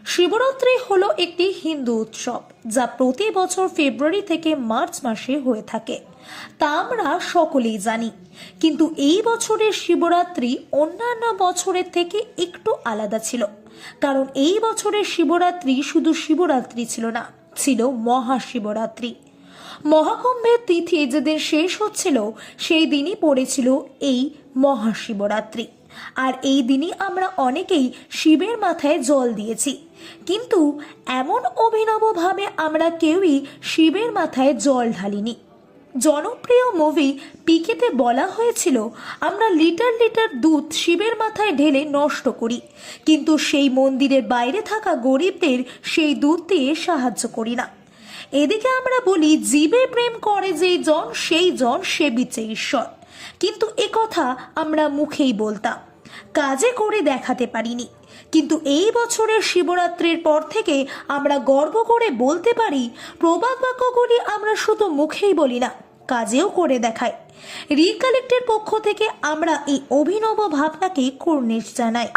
শিবরাত্রি হলো একটি হিন্দু উৎসব যা প্রতি বছর ফেব্রুয়ারি থেকে মার্চ মাসে হয়ে থাকে, তা আমরা সকলেই জানি। কিন্তু এই বছরের শিবরাত্রি অন্যান্য বছরের থেকে একটু আলাদা ছিল, কারণ এই বছরের শিবরাত্রি শুধু শিবরাত্রি ছিল না, ছিল মহাশিবরাত্রি। মহাকুম্ভের তিথি যেদিন শেষ হচ্ছিল সেই দিনই পড়েছিল এই মহাশিবরাত্রি। আর এই দিনই আমরা অনেকেই শিবের মাথায় জল দিয়েছি, কিন্তু এমন অভিনবভাবে আমরা কেউই শিবের মাথায় জল ঢালিনি। জনপ্রিয় মুভি পিকেতে বলা হয়েছিল আমরা লিটার লিটার দুধ শিবের মাথায় ঢেলে নষ্ট করি, কিন্তু সেই মন্দিরের বাইরে থাকা গরিবদের সেই দুধ দিয়ে সাহায্য করি না। এদিকে আমরা বলি জীবে প্রেম করে যেই জন সেই জন সেবিছে ঈশ্বর, কিন্তু কথা আমরা মুখেই বলতাম, কাজে করে দেখাতে পারিনি। কিন্তু এই বছরের শিবরাত্রির পর থেকে আমরা গর্ব করে বলতে পারি, প্রবাদ বাক্যগুলি আমরা শুধু মুখেই বলি না, কাজেও করে দেখাই। রিকালেক্টের পক্ষ থেকে আমরা এই অভিনব ভাবনাকে কুর্নিশ জানাই।